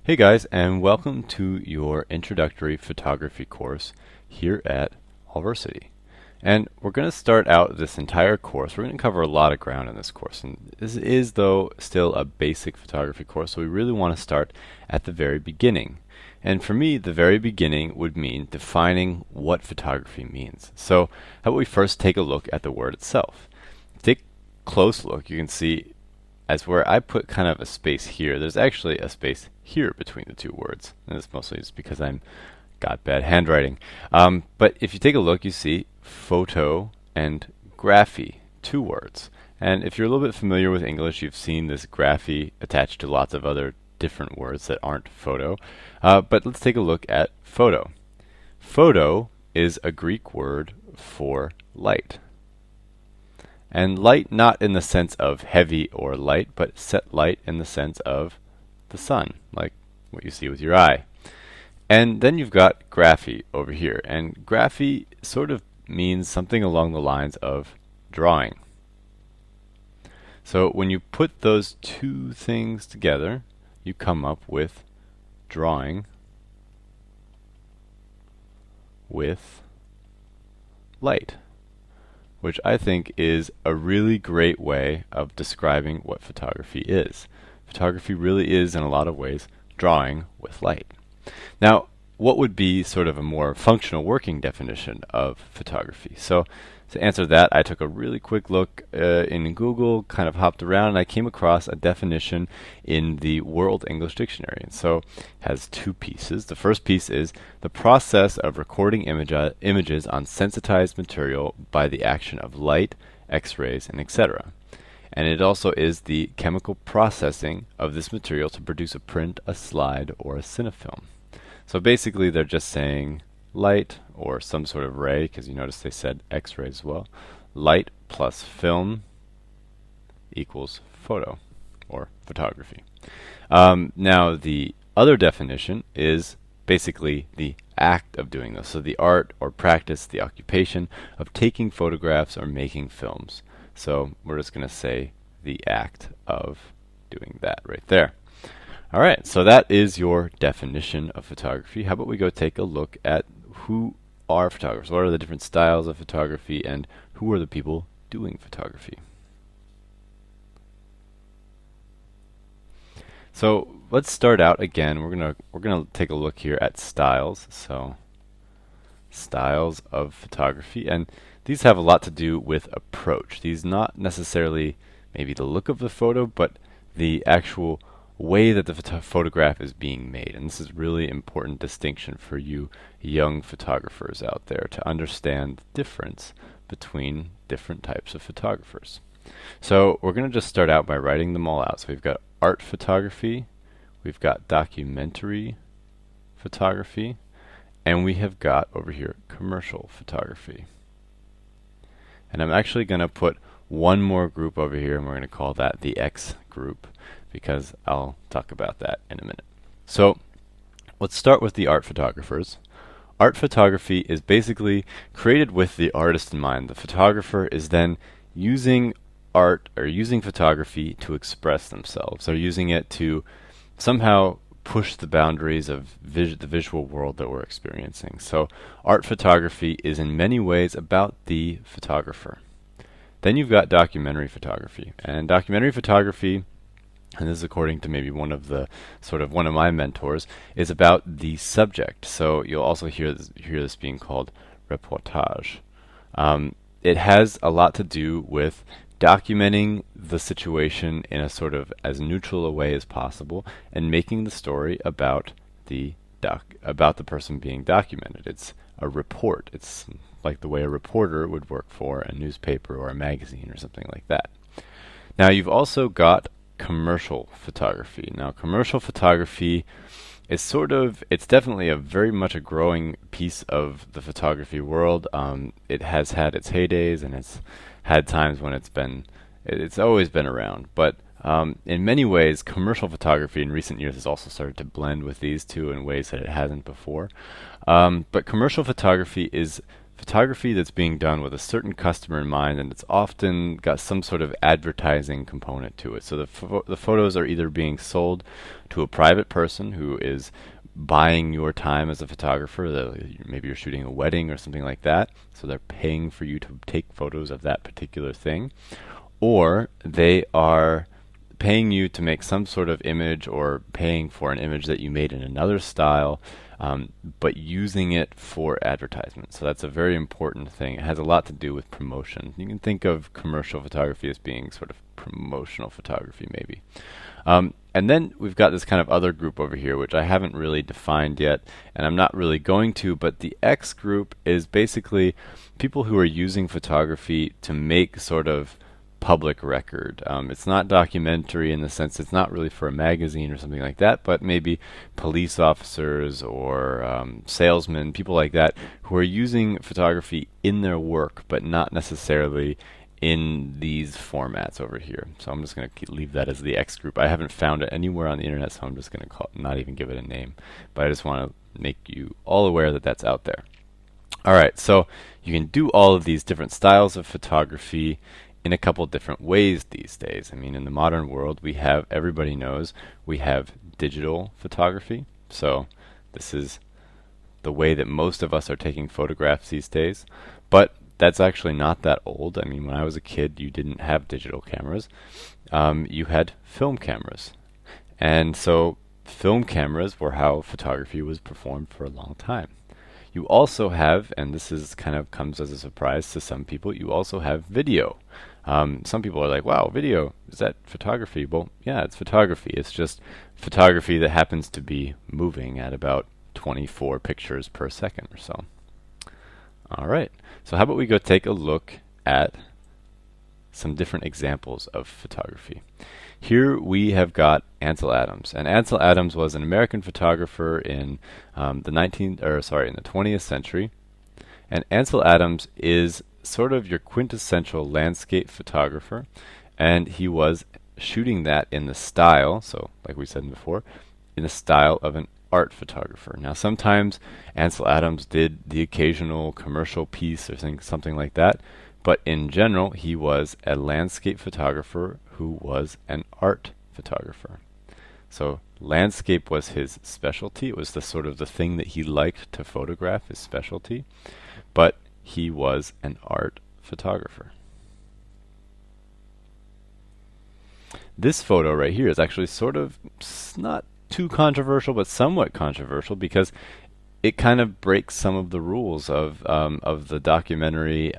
Hey guys, and welcome to your introductory photography course here at Allversity. And we're going to start out this entire course. We're going to cover a lot of ground in this course. And this is, though, still a basic photography course, so we really want to start at the very beginning. And for me, the very beginning would mean defining what photography means. So how about we first take a look at the word itself. Take a close look. You can see as where I put kind of a space here, there's actually a space here between the two words. And this mostly is because I'm got bad handwriting. But if you take a look, you see photo and graphy, two words. And if you're a little bit familiar with English, you've seen this graphy attached to lots of other different words that aren't photo. But let's take a look at photo. Photo is a Greek word for light. And light not in the sense of heavy or light, but set light in the sense of the sun, like what you see with your eye. And then you've got graphy over here. And graphy sort of means something along the lines of drawing. So when you put those two things together, you come up with drawing with light, which I think is a really great way of describing what photography is. Photography really is, in a lot of ways, drawing with light. Now, what would be sort of a more functional working definition of photography? So, to answer that, I took a really quick look in Google, kind of hopped around, and I came across a definition in the World English Dictionary. And so it has two pieces. The first piece is the process of recording images on sensitized material by the action of light, X-rays, and etc. And it also is the chemical processing of this material to produce a print, a slide, or a cinefilm. So basically they're just saying light or some sort of ray, because you notice they said X-rays as well. Light plus film equals photo or photography. Now the other definition is basically the act of doing this. So the art or practice, the occupation of taking photographs or making films. So we're just going to say the act of doing that right there. Alright, so that is your definition of photography. How about we go take a look at who are photographers? What are the different styles of photography, and who are the people doing photography? So let's start out again. We're gonna take a look here at styles. So styles of photography, and these have a lot to do with approach. These not necessarily maybe the look of the photo, but the actual way that the photograph is being made. And this is really important distinction for you young photographers out there to understand the difference between different types of photographers. So we're going to just start out by writing them all out. So we've got art photography, we've got documentary photography, and we have got over here commercial photography. And I'm actually going to put one more group over here, and we're going to call that the X group, because I'll talk about that in a minute. So let's start with the art photographers. Art photography is basically created with the artist in mind. The photographer is then using art or using photography to express themselves. They're using it to somehow push the boundaries of the visual world that we're experiencing. So art photography is in many ways about the photographer. Then you've got documentary photography. And documentary photography, and this is according to maybe one of my mentors, is about the subject. So you'll also hear this being called reportage. It has a lot to do with documenting the situation in a sort of as neutral a way as possible and making the story about the person being documented. It's a report. It's like the way a reporter would work for a newspaper or a magazine or something like that. Now you've also got commercial photography. Now commercial photography is it's definitely a very much a growing piece of the photography world. It has had its heydays, and it's had times when it's always been around. But in many ways, commercial photography in recent years has also started to blend with these two in ways that it hasn't before. But commercial photography is photography that's being done with a certain customer in mind, and it's often got some sort of advertising component to it. So the photos are either being sold to a private person who is buying your time as a photographer. Maybe you're shooting a wedding or something like that, so they're paying for you to take photos of that particular thing. Or they are paying you to make some sort of image, or paying for an image that you made in another style, but using it for advertisement. So that's a very important thing. It has a lot to do with promotion. You can think of commercial photography as being sort of promotional photography, maybe. And then we've got this kind of other group over here, which I haven't really defined yet, and I'm not really going to, but the X group is basically people who are using photography to make sort of public record. It's not documentary in the sense it's not really for a magazine or something like that, but maybe police officers or salesmen, people like that, who are using photography in their work, but not necessarily in these formats over here. So I'm just going to leave that as the X group. I haven't found it anywhere on the internet, so I'm just going to not even give it a name. But I just want to make you all aware that that's out there. Alright, so you can do all of these different styles of photography in a couple different ways these days. I mean, in the modern world, we have, everybody knows, we have digital photography. So this is the way that most of us are taking photographs these days. But that's actually not that old. I mean, when I was a kid, you didn't have digital cameras. You had film cameras. And so film cameras were how photography was performed for a long time. You also have, and this is kind of comes as a surprise to some people, you also have video. Some people are like, wow, video, is that photography? Well, yeah, it's photography. It's just photography that happens to be moving at about 24 pictures per second or so. All right, so how about we go take a look at some different examples of photography. Here we have got Ansel Adams, and Ansel Adams was an American photographer in the 20th century. And Ansel Adams is sort of your quintessential landscape photographer, and he was shooting that in the style, so like we said before, in the style of an art photographer. Now sometimes Ansel Adams did the occasional commercial piece or something like that, but in general he was a landscape photographer who was an art photographer. So landscape was his specialty. It was the sort of the thing that he liked to photograph, his specialty, but he was an art photographer. This photo right here is actually sort of not too controversial, but somewhat controversial, because it kind of breaks some of the rules of the documentary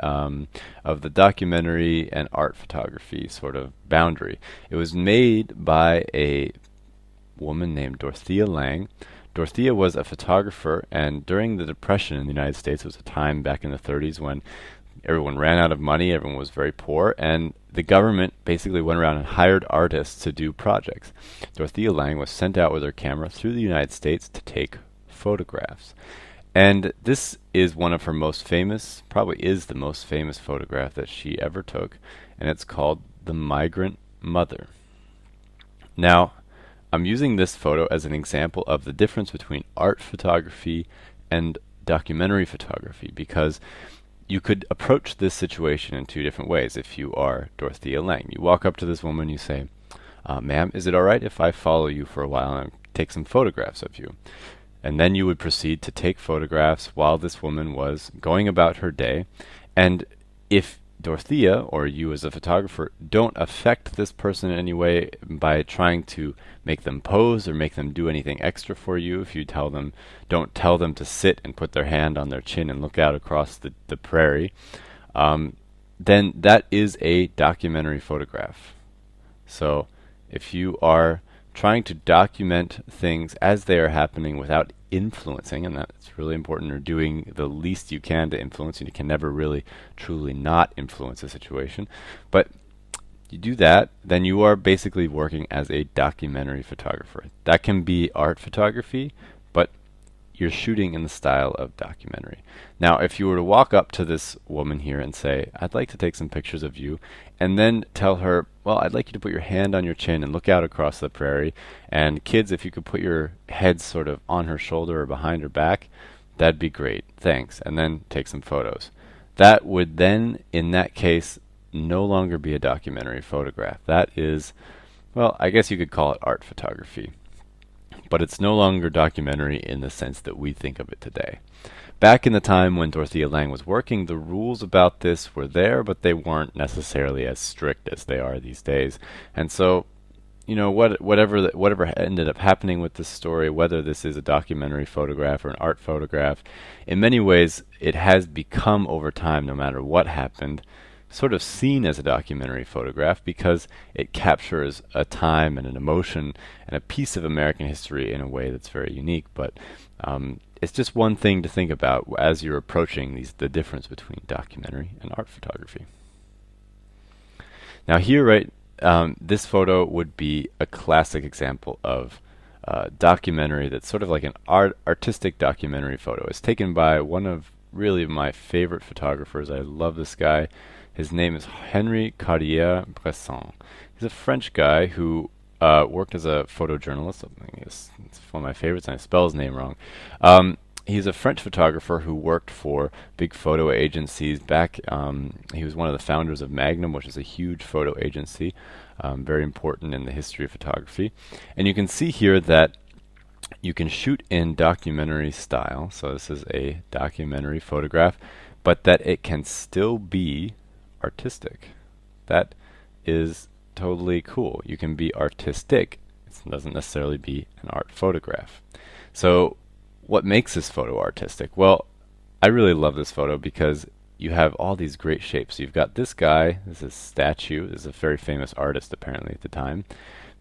and art photography sort of boundary. It was made by a woman named Dorothea Lange. Dorothea was a photographer, and during the Depression in the United States, it was a time back in the 30s when everyone ran out of money, everyone was very poor, and the government basically went around and hired artists to do projects. Dorothea Lange was sent out with her camera through the United States to take photographs. And this is one of her most famous, probably is the most famous photograph that she ever took, and it's called The Migrant Mother. Now, I'm using this photo as an example of the difference between art photography and documentary photography, because you could approach this situation in two different ways. If you are Dorothea Lange, you walk up to this woman, you say, ma'am, is it alright if I follow you for a while and take some photographs of you? And then you would proceed to take photographs while this woman was going about her day. And if Dorothea, or you as a photographer, don't affect this person in any way by trying to make them pose or make them do anything extra for you, if you don't tell them to sit and put their hand on their chin and look out across the prairie, then that is a documentary photograph. So if you are trying to document things as they are happening without influencing, and that's really important, or doing the least you can to influence, and you can never really truly not influence a situation, but you do that, then you are basically working as a documentary photographer. That can be art photography, but you're shooting in the style of documentary. Now, if you were to walk up to this woman here and say, I'd like to take some pictures of you, and then tell her, well, I'd like you to put your hand on your chin and look out across the prairie, and kids, if you could put your head sort of on her shoulder or behind her back, That'd be great. Thanks. And then take some photos. That would then, in that case, no longer be a documentary photograph. That is, well, I guess you could call it art photography. But it's no longer documentary in the sense that we think of it today. Back in the time when Dorothea Lange was working, the rules about this were there, but they weren't necessarily as strict as they are these days. And so, you know, whatever ended up happening with this story, whether this is a documentary photograph or an art photograph, in many ways it has become over time, no matter what happened, sort of seen as a documentary photograph because it captures a time and an emotion and a piece of American history in a way that's very unique. But it's just one thing to think about as you're approaching the difference between documentary and art photography. Now here, right, this photo would be a classic example of documentary that's sort of like an artistic documentary photo. It's taken by one of really my favorite photographers. I love this guy. His name is Henri Cartier-Bresson. He's a French guy who worked as a photojournalist. It's one of my favorites, and I spell his name wrong. He's a French photographer who worked for big photo agencies back. He was one of the founders of Magnum, which is a huge photo agency, very important in the history of photography. And you can see here that you can shoot in documentary style. So this is a documentary photograph, but that it can still be artistic. That is totally cool. You can be artistic. It doesn't necessarily be an art photograph. So what makes this photo artistic? Well, I really love this photo because you have all these great shapes. So you've got this guy, this is a statue, this is a very famous artist apparently at the time.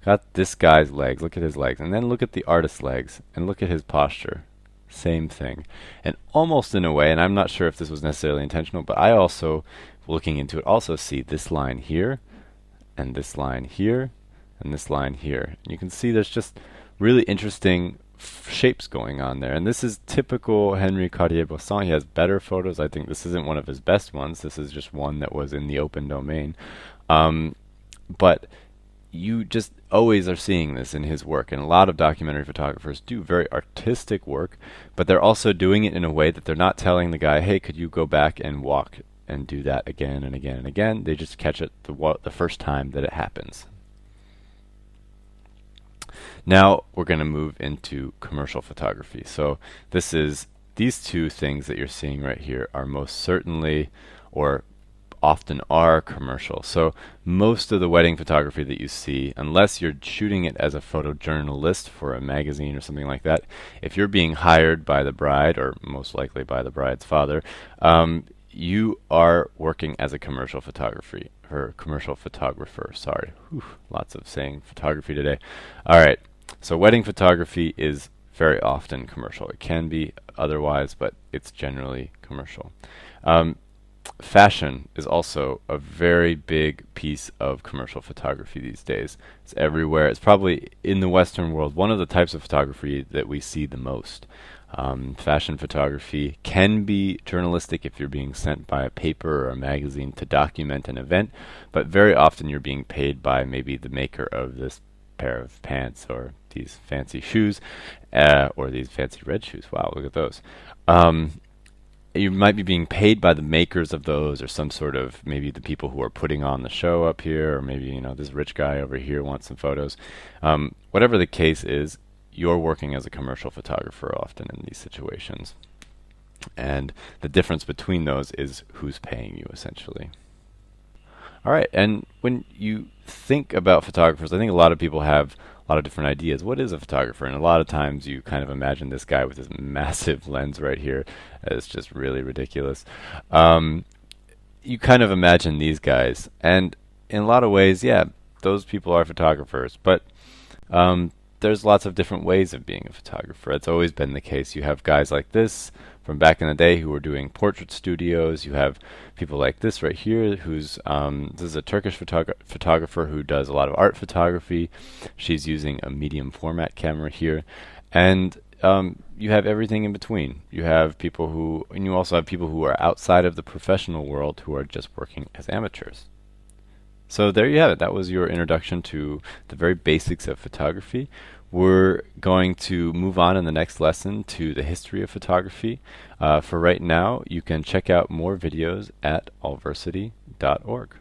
Got this guy's legs, look at his legs, and then look at the artist's legs, and look at his posture. Same thing. And almost in a way, and I'm not sure if this was necessarily intentional, but I also, looking into it, also see this line here, and this line here, and this line here. And you can see there's just really interesting shapes going on there. And this is typical Henri Cartier-Bresson. He has better photos. I think this isn't one of his best ones. This is just one that was in the open domain. But you just always are seeing this in his work, and a lot of documentary photographers do very artistic work, but they're also doing it in a way that they're not telling the guy, hey, could you go back and walk and do that again and again and again. They just catch it the first time that it happens. Now we're going to move into commercial photography. So these two things that you're seeing right here are most certainly, or often are, commercial. So most of the wedding photography that you see, unless you're shooting it as a photojournalist for a magazine or something like that, if you're being hired by the bride, or most likely by the bride's father, you are working as a commercial photographer. Sorry, whew, lots of saying photography today. All right, so wedding photography is very often commercial. It can be otherwise, but it's generally commercial. Fashion is also a very big piece of commercial photography these days. It's everywhere. It's probably, in the Western world, one of the types of photography that we see the most. Fashion photography can be journalistic if you're being sent by a paper or a magazine to document an event, but very often you're being paid by maybe the maker of this pair of pants or these fancy shoes, or these fancy red shoes. Wow, look at those. You might be being paid by the makers of those, or some sort of, maybe the people who are putting on the show up here, or maybe, this rich guy over here wants some photos. Whatever the case is, you're working as a commercial photographer often in these situations. And the difference between those is who's paying you, essentially. All right, and when you think about photographers, I think a lot of people have a lot of different ideas. What is a photographer? And a lot of times you kind of imagine this guy with this massive lens right here. It's just really ridiculous. You kind of imagine these guys, and in a lot of ways, yeah, those people are photographers, but there's lots of different ways of being a photographer. It's always been the case. You have guys like this from back in the day who were doing portrait studios. You have people like this right here who's, this is a Turkish photographer who does a lot of art photography. She's using a medium format camera here. And you have everything in between. You have people who, and you also have people who are outside of the professional world who are just working as amateurs. So there you have it. That was your introduction to the very basics of photography. We're going to move on in the next lesson to the history of photography. For right now, you can check out more videos at allversity.org.